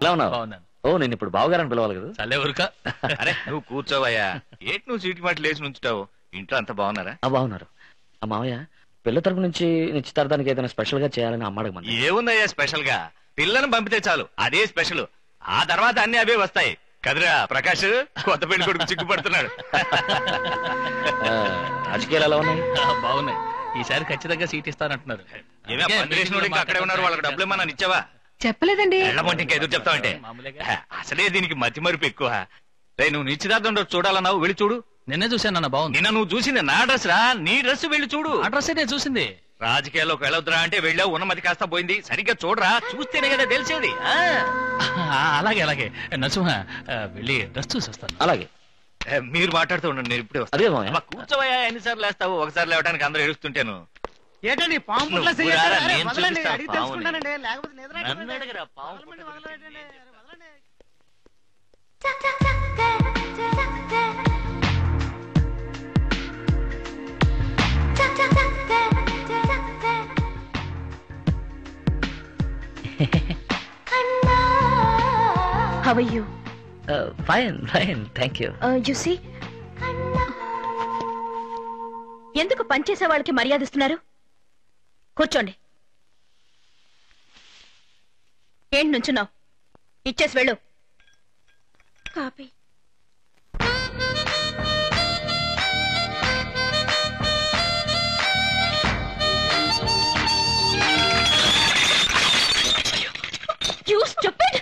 ఎలా ఉన్నావు? ఓ నేను ఇప్పుడు బావగారని పిలవాలి కదా. చల్లే ఊరుక. అరే నువ్వు కూర్చోవయ్యా. ఏంటి నువ్వు సీటు మాట లేచి నుంచుతావు? ఇంట్లో అంతా బాగున్నారా? బాగున్నారు. ఆ మావయ్య పిల్ల తరపు నుంచి నిశ్చితార్థానికి ఏదైనా స్పెషల్ గా చేయాలని అమ్మాడమంది. ఏముందయ్యా స్పెషల్ గా? పిల్లను పంపితే చాలు, అదే స్పెషల్. ఆ తర్వాత అన్ని అవే వస్తాయి కదరా. ప్రకాష్ కొత్త పెళ్లి కొడుకు చిక్కుపడుతున్నాడు. రాజకీయాలు ఎలా ఉన్నాయి? బాగున్నాయి. ఈసారి ఖచ్చితంగా సీట్ ఇస్తానంటున్నారు. ఇంకా అక్కడే ఉన్నారు. వాళ్ళకి డబ్బులు ఏమన్నా ఇచ్చావా? చెప్పలేదండి. ఎళ్ళమంటే ఇంకా ఎదురు చెప్తావంటే? అసలే దీనికి మతి మరుపు ఎక్కువ. రే నువ్వు నిశ్చితార్థం చూడాలన్నావు, వెళ్ళి చూడు. నిన్నే చూశాను అన్న. బాగుంది. నిన్న నువ్వు చూసింది నా డ్రెస్ రా, నీ డ్రెస్ వెళ్ళి చూడు. ఆ డ్రెస్ నేను చూసింది. రాజకీయాల్లోకి వెళ్ళొద్దురా అంటే వెళ్ళావు, ఉన్నమతి కాస్త పోయింది. సరిగ్గా చూడరా, చూస్తేనే కదా తెలిసేది. అలాగే అలాగే నరసింహ, వెళ్ళి డ్రెస్ చూసి వస్తాను. అలాగే మీరు మాట్లాడుతూ ఉండండి, నేను ఇప్పుడే అదే వస్తాను. కూర్చోవయ్యా, ఎన్నిసార్లు లేస్తావు? ఒకసారి లేవడానికి అందరూ ఏడుస్తుంటాను. ఏంటండి పాము How are you? Fine, thank you. You see? ఎందుకు పనిచేసే వాళ్ళకి మర్యాద ఇస్తున్నారు? కూర్చోండి. ఏంటి నుంచున్నావు? ఇచ్చేసి వెళ్ళు. కాపీ. You stupid!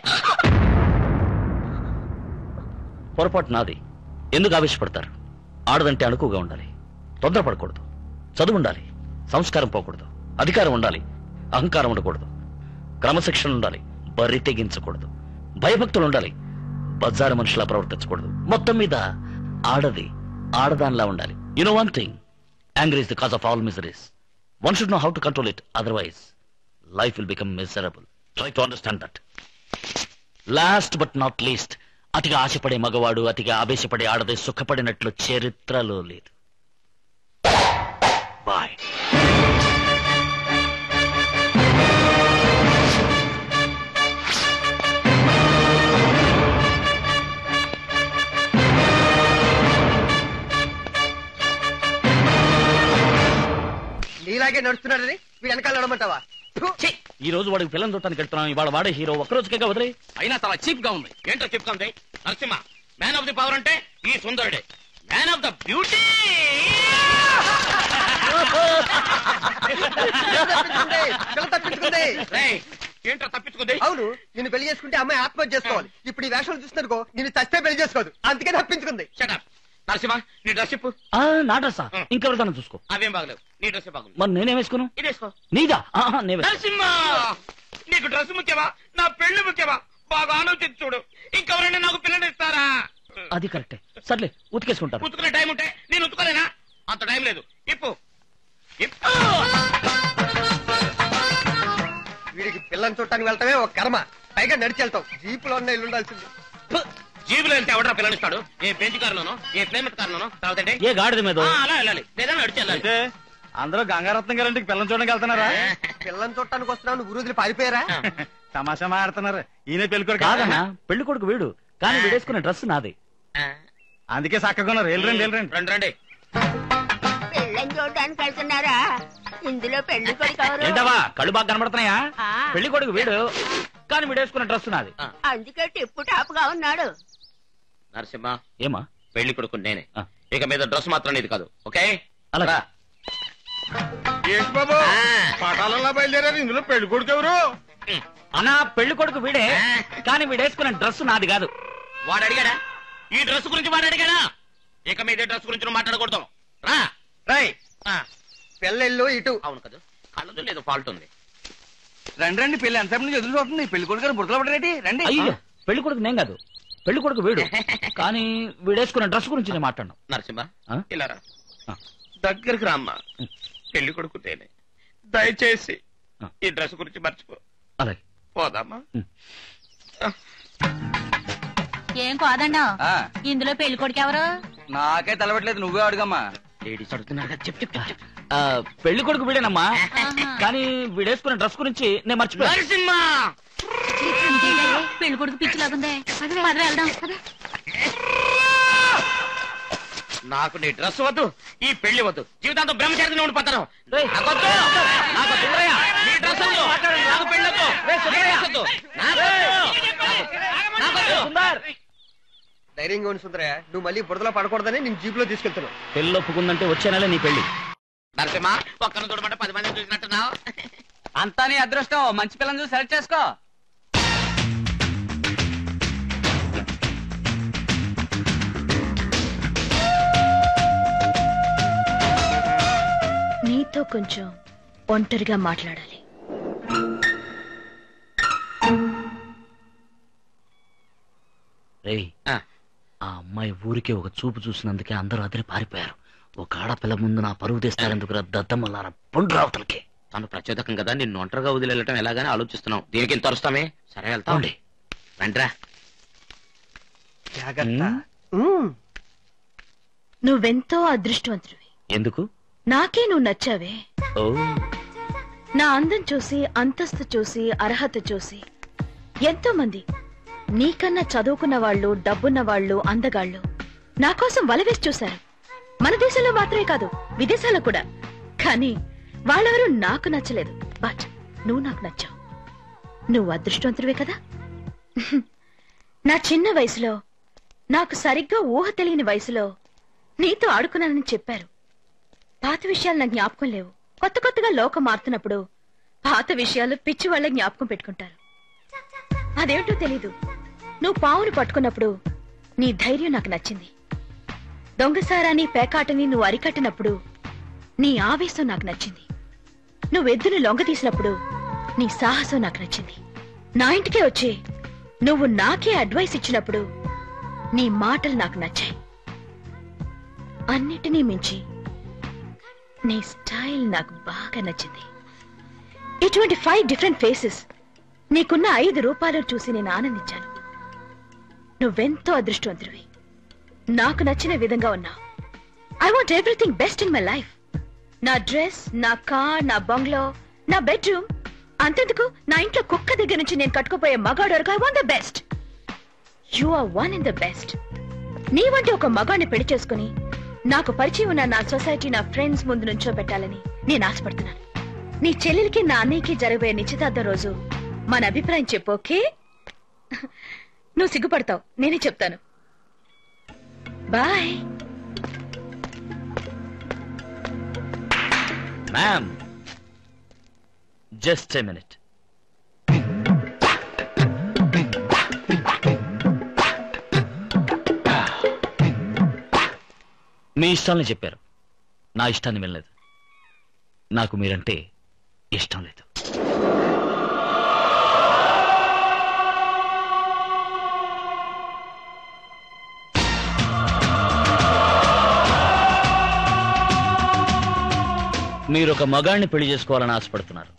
పొరపాటు నాది. ఎందుకు ఆవేశపడతారు? ఆడదంటే అణుకుగా ఉండాలి, తొందరపడకూడదు, చదువు ఉండాలి, సంస్కారం పోకూడదు, అధికారం ఉండాలి, అహంకారం ఉండకూడదు, క్రమశిక్షణ ఉండాలి, బరి తెగించకూడదు, భయభక్తులు ఉండాలి, బజారు మనుషులా ప్రవర్తించకూడదు. మొత్తం మీద ఆడది ఆడదానిలా ఉండాలి. You know one thing, anger is the cause of all miseries. One should know how to control it, otherwise life will become miserable. Try to understand that. Last but not least, అతిగా ఆశపడే మగవాడు అతిగా ఆవేశపడే ఆడది సుఖపడినట్లు చరిత్రలో లేదు. Bye. నీలాగే నడుస్తున్నాడని వీడు వెనకాల నడమంటావా? ఈ రోజు వాడికి పిల్లలు చూడటానికి వెళ్తున్నాం. ఇవాళ వాడే హీరో. ఒక్కరోజుకే వదిలే. అయినా చాలా చీప్ గా ఉంది. ఏంటో చీప్ గా ఉంది? Narasimha man of the power అంటే ఈ సుందరుడే. మ్యాన్ ఆఫ్ ద బ్యూటీ తప్పించుకుంది. ఏంటో తప్పించుకుంది? అవును, నిన్ను పెళ్లి చేసుకుంటే అమ్మాయి ఆత్మహత్య చేసుకోవాలి. ఇప్పుడు ఈ వేషాలు చూస్తున్నారుకో నిన్ను చస్తే పెళ్లి చేసుకోదు, అందుకే తప్పించుకుంది. నరసింహ నీ డ్రెస్ చెప్పు. నా డ్రెస్సా? ఇంకెవరిదాన్ని చూసుకో. అవేం బాగలేవు, నీ డ్రెస్ బాగుంది. మరి నేనేం వేసుకున్నాను? ఇదేసుకో. నీదా? నరసింహ నీకు డ్రెస్ ముఖ్యమా, నా పెళ్లి ముఖ్యమా? బాగా ఆలోచించి చూడు. ఇంకెవరైనా నాకు పిల్లలు ఇస్తారా? అది కరెక్టే. సర్లే, ఉతికేసుకుంటారు. ఉతుకునే టైం ఉంటే నేను ఉతుకోలేనా? అంత టైం లేదు. ఇప్పు. వీడికి పిల్లని చూడటానికి వెళ్తామే ఒక కర్మ, పైగా నడిచి వెళ్తాం. జీపులో ఉన్న ఇల్లు ఉండాల్సింది. జీబులో వెళ్తే ఎవడరా పిల్లనిస్తాడు? ఏ బెంచ్ కారులోనో, ఏ ప్లేమెట్ కారులోనో, తర్వాత ఏ గాడిద మీద అలా వెళ్ళాలి, లేదా నడిచి వెళ్ళాలి. అందరూ గంగారత్నం గారింటికి పిల్లని చూడడానికి వెళ్తున్నారా? పిల్లని చూడటానికి వస్తున్నావు, నువ్వు రోజులు పారిపోయారా? తమాషా మాడుతున్నారు. ఈయన పెళ్లి కొడుకు కాదన్నా, పెళ్లి కొడుకు వీడు, కానీ వీడేసుకునే డ్రెస్ నాది. అందుకే చక్కగా వెళ్ళండి రండి రండి. పెళ్ళని చూడడానికి వెళ్తున్నారా? ఇందులో పెళ్లి కొడుకు ఏంటవా కళ్ళు బాగా కనబడుతున్నాయా? పెళ్లి కొడుకు వీడు, కానీ వీడేసుకునే డ్రెస్ నాది. అందుకే టిప్పు టాప్ గా ఉన్నాడు. నరసింహ ఏమా? పెళ్లి కొడుకు నేనే. ఇక మీద డ్రెస్ మాత్రం నీది కాదు, ఓకే? అలాగా. ఏంటి బాబు పటాలలో బయలుదేరారు, ఇందులో పెళ్లి కొడుకు ఎవరు? అన్నా పెళ్లి కొడుకు వీడే, కానీ వీడేసుకునే డ్రెస్ నాది కాదు. వాడు అడిగాడా? ఈ డ్రెస్ గురించి వాడు అడిగాడా? ఇక మీద డ్రెస్ గురించి నువ్వు మాట్లాడకూడదు. రా రై పెళ్ళిళ్ళు ఇటు. అవును కదా, కళ్ళదు లేదు ఫాల్ట్ ఉంది. రండి రండి, పెళ్లి ఎంతసేపు నుంచి ఎదురు చూస్తుంది. పెళ్లి కొడుకు గారు బుర్రలో పడరేటి? రండి. అయ్యో, పెళ్లి కొడుకు నేను కాదు, పెళ్లి కొడుకు వీడు, కానీ వీడేసుకునే డ్రెస్ గురించి నేను మాట్లాడను. నరసింహ ఇలా రా, దగ్గరికి రామ్మా. పెళ్లి కొడుకు నేనే, దయచేసి ఈ డ్రెస్ గురించి మర్చిపో. అలాగే పోదామా? ఏం కాదన్నా, ఇందులో పెళ్లి కొడుకు ఎవరు? నాకే తలబెట్టలేదు, నువ్వే అడుగమ్మా. లేడీస్ అడుగుతున్నారు, చెప్పు. పెళ్లి కొడుకు వీడేనమ్మా, కానీ వీడేసుకునే డ్రెస్ గురించి నేను మర్చిపోయాను. నరసింహ పెళ్లి కొడుకు పిచ్చి లాగుందే పద వెళ్దాం. నాకు నీ డ్రెస్ వద్దు, ఈ పెళ్లి వద్దు, జీవితాంతం బ్రహ్మచారిని ఉండిపోతాను. ధైర్యంగా ఉండి సుందరయ్య, నువ్వు మళ్ళీ బురదలో పడకూడదని నేను జీపులో తీసుకెళ్తున్నావు. పెళ్ళి ఒప్పుకుందంటే వచ్చే నెల నీ పెళ్లి. నరసింహ పక్కన చూడమంటే 10 మందిని చూసినట్టున్నావు. అంతా నీ అదృష్టం. మంచి పిల్లని చూసి సెలెక్ట్ చేసుకో. నీతో కొంచెం ఒంటరిగా మాట్లాడాలి. రేయ్, ఆ అమ్మాయి ఊరికే ఒక చూపు చూసినందుకే అందరూ అదిరి పారిపోయారు. ఒక ఆడపిల్ల ముందు నా పరువు తీస్తారెందుకు దద్దమ్మలారా పొండు రావతలకి. తను ప్రచోదకం కదా, నిన్ను ఒంటరిగా వదిలేయటం ఎలాగని ఆలోచిస్తున్నావు. దీనికి ఇంత వస్తామే. సరే వెళ్తాం, రండిరా. జాగ్రత్త. నువ్వెంతో అదృష్టవంతుడివి. ఎందుకు? నాకే నువ్వు నచ్చావే. ఓ, నా అందం చూసి, అంతస్తు చూసి, అర్హత చూసి ఎంతో మంది నీకన్నా చదువుకున్న వాళ్ళు, డబ్బున్న వాళ్ళు, అందగాళ్ళు నా కోసం వలవేసి చూశారు. మన దేశంలో మాత్రమే కాదు, విదేశాల్లో కూడా. కానీ వాళ్ళెవరూ నాకు నచ్చలేదు. బట్ నువ్వు నాకు నచ్చావు. నువ్వు అదృష్టవంతుడివే కదా. నా చిన్న వయసులో, నాకు సరిగ్గా ఊహ తెలియని వయసులో నీతో ఆడుకున్నానని చెప్పారు. పాత విషయాలు నా జ్ఞాపకం లేవు. కొత్త కొత్తగా లోకం మారుతున్నప్పుడు పాత విషయాలు పిచ్చి వాళ్ళ జ్ఞాపకం పెట్టుకుంటారు. అదేమిటో తెలీదు. నువ్వు పావును పట్టుకున్నప్పుడు నీ ధైర్యం నాకు నచ్చింది. దొంగసారాన్ని, పేకాటని నువ్వు అరికట్టినప్పుడు నీ ఆవేశం నాకు నచ్చింది. నువ్వెద్దును లొంగ తీసినప్పుడు నీ సాహసం నాకు నచ్చింది. నా ఇంటికే వచ్చి నువ్వు నాకే అడ్వైస్ ఇచ్చినప్పుడు నీ మాటలు నాకు నచ్చాయి. అన్నిటినీ మించి నీ స్టైల్ నాకు బాగా నచ్చింది. ఇటువంటి 5 డిఫరెంట్ ఫేసెస్ నీకున్న 5 రూపాయలు చూసి నేను ఆనందించాను. నువ్వెంతో అదృష్టవంతుడివి. నాకు నచ్చిన విధంగా ఉన్నావు. I want everything best in my life. నా డ్రెస్, నా కార్, నా బంగ్లో, నా బెడ్రూమ్, అంతెందుకు నా ఇంట్లో కుక్క దగ్గర నుంచి నేను కట్టుకుపోయే మగాడు వరకు I want the best. You are one in the best. నీ వంటి ఒక మగాడిని పెళ్లి చేసుకుని నాకు పరిచయం ఉన్న నా సొసైటీ, నా ఫ్రెండ్స్ ముందు నుంచో పెట్టాలని నేను ఆశపడుతున్నాను. నీ చెల్లెలికి, నా అన్నయ్యకి జరగబోయే నిశ్చితార్థం రోజు మన అభిప్రాయం చెప్పు, ఓకే? నువ్వు సిగ్గుపడతావు, నేనే చెప్తాను. Bye. Ma'am, just a minute. మీ ఇష్టాన్ని చెప్పారు, నా ఇష్టాన్ని వినలేదు. నాకు మీరంటే ఇష్టం లేదు. మీరు ఒక మగాడిని పెళ్లి చేసుకోవాలని ఆశపడుతున్నారు.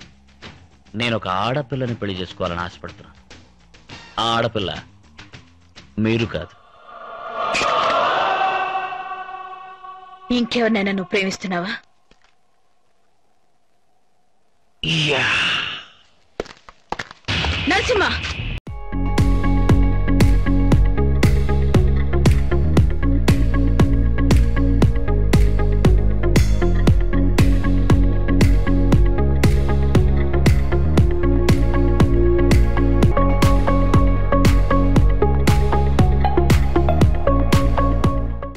నేను ఒక ఆడపిల్లని పెళ్లి చేసుకోవాలని ఆశపడుతున్నాను. ఆ ఆడపిల్ల మీరు కాదు. ఇంకెవరినైనా నువ్వు ప్రేమిస్తున్నావా? నరసింహ,